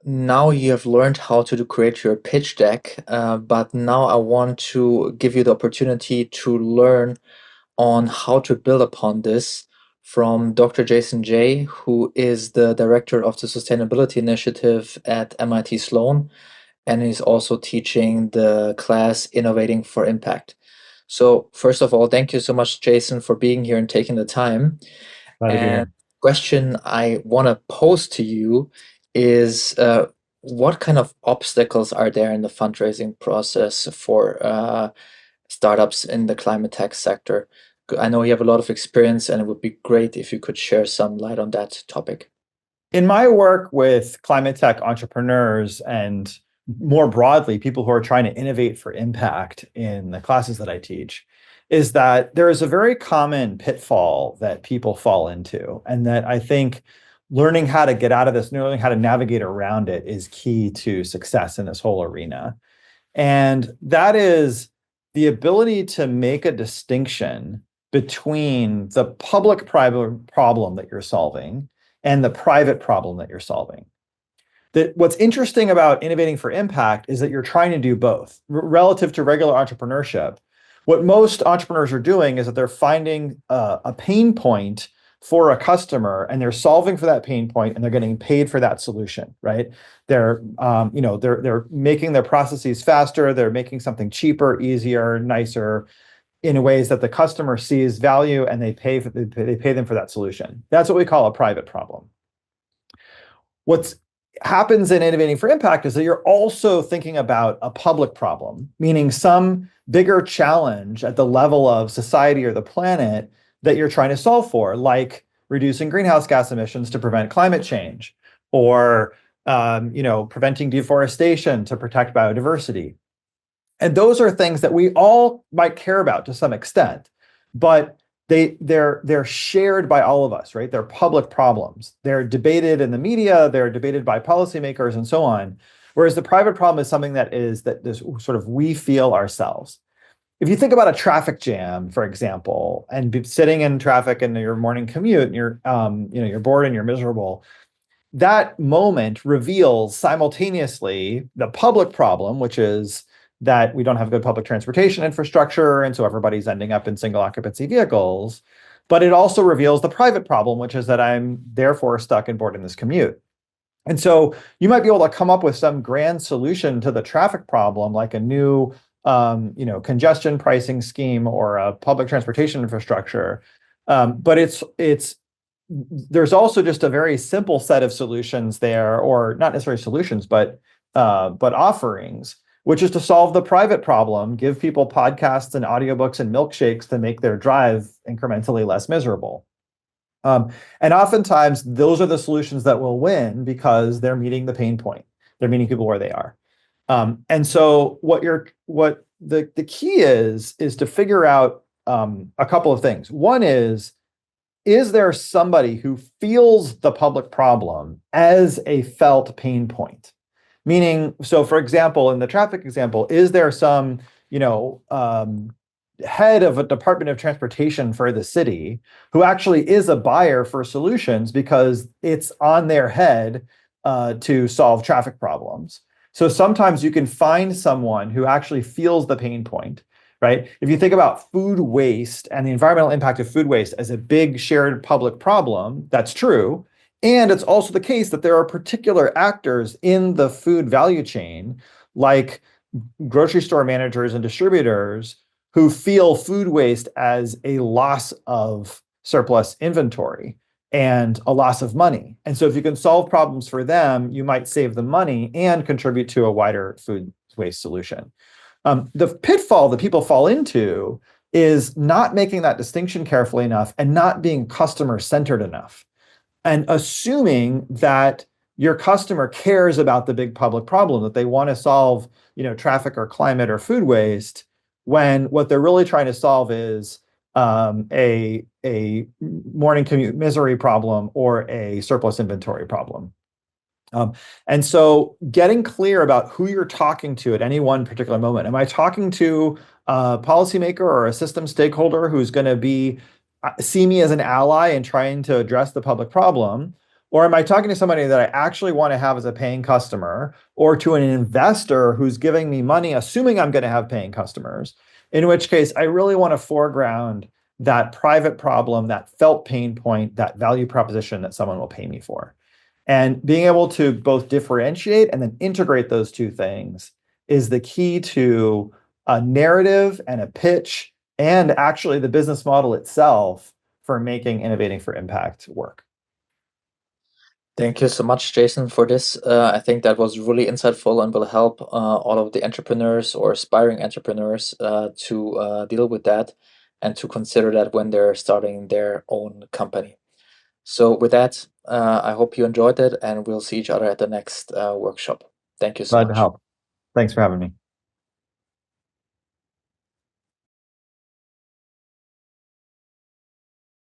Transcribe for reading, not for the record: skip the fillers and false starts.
Now you have learned how to create your pitch deck, but now I want to give you the opportunity to learn on how to build upon this from Dr. Jason Jay, who is the director of the Sustainability Initiative at MIT Sloan, and he's also teaching the class Innovating for Impact. So, first of all, thank you so much, Jason, for being here and taking the time. Glad to be And here. question I want to pose to you is what kind of obstacles are there in the fundraising process for startups in the climate tech sector? I know you have a lot of experience, and it would be great if you could share some light on that topic. In my work with climate tech entrepreneurs and more broadly, people who are trying to innovate for impact in the classes that I teach, is that there is a very common pitfall that people fall into. And that I think learning how to get out of this, learning how to navigate around it is key to success in this whole arena. And that is the ability to make a distinction between the public private problem that you're solving and the private problem that you're solving. That what's interesting about innovating for impact is that you're trying to do both. Relative to regular entrepreneurship, what most entrepreneurs are doing is that they're finding a pain point for a customer and they're solving for that pain point and they're getting paid for that solution, right? They're making their processes faster, they're making something cheaper, easier, nicer, in ways that the customer sees value and they pay them for that solution. That's what we call a private problem. What happens in innovating for impact is that you're also thinking about a public problem, meaning some bigger challenge at the level of society or the planet that you're trying to solve for, like reducing greenhouse gas emissions to prevent climate change, or preventing deforestation to protect biodiversity. And those are things that we all might care about to some extent, but they're shared by all of us, right? They're public problems. They're debated in the media, they're debated by policymakers and so on. Whereas the private problem is something that is sort of we feel ourselves. If you think about a traffic jam, for example, and sitting in traffic in your morning commute, and you're bored and you're miserable, that moment reveals simultaneously the public problem, which is that we don't have good public transportation infrastructure, and so everybody's ending up in single occupancy vehicles. But it also reveals the private problem, which is that I'm therefore stuck and bored in this commute. And so you might be able to come up with some grand solution to the traffic problem, like a new congestion pricing scheme or a public transportation infrastructure. But there's also just a very simple set of solutions there, or not necessarily solutions, but offerings, which is to solve the private problem, give people podcasts and audiobooks and milkshakes to make their drive incrementally less miserable. And oftentimes those are the solutions that will win because they're meeting the pain point. They're meeting people where they are. And so what the key is to figure out a couple of things. One is there somebody who feels the public problem as a felt pain point? Meaning, so for example, in the traffic example, is there some, head of a Department of Transportation for the city who actually is a buyer for solutions because it's on their head to solve traffic problems? So sometimes you can find someone who actually feels the pain point, right? If you think about food waste and the environmental impact of food waste as a big shared public problem, that's true. And it's also the case that there are particular actors in the food value chain, like grocery store managers and distributors, who feel food waste as a loss of surplus inventory and a loss of money. And so if you can solve problems for them, you might save the money and contribute to a wider food waste solution. The pitfall that people fall into is not making that distinction carefully enough and not being customer-centered enough, and assuming that your customer cares about the big public problem, that they want to solve, traffic or climate or food waste, when what they're really trying to solve is a morning commute misery problem or a surplus inventory problem. And so getting clear about who you're talking to at any one particular moment. Am I talking to a policymaker or a system stakeholder who's going to see me as an ally in trying to address the public problem? Or am I talking to somebody that I actually want to have as a paying customer, or to an investor who's giving me money, assuming I'm going to have paying customers? In which case, I really want to foreground that private problem, that felt pain point, that value proposition that someone will pay me for. And being able to both differentiate and then integrate those two things is the key to a narrative and a pitch, and actually the business model itself for making innovating for impact work. Thank you so much, Jason, for this. I think that was really insightful and will help all of the entrepreneurs or aspiring entrepreneurs to deal with that and to consider that when they're starting their own company. So, with that, I hope you enjoyed it, and we'll see each other at the next workshop. Thank you so Glad to much. help. Thanks for having me.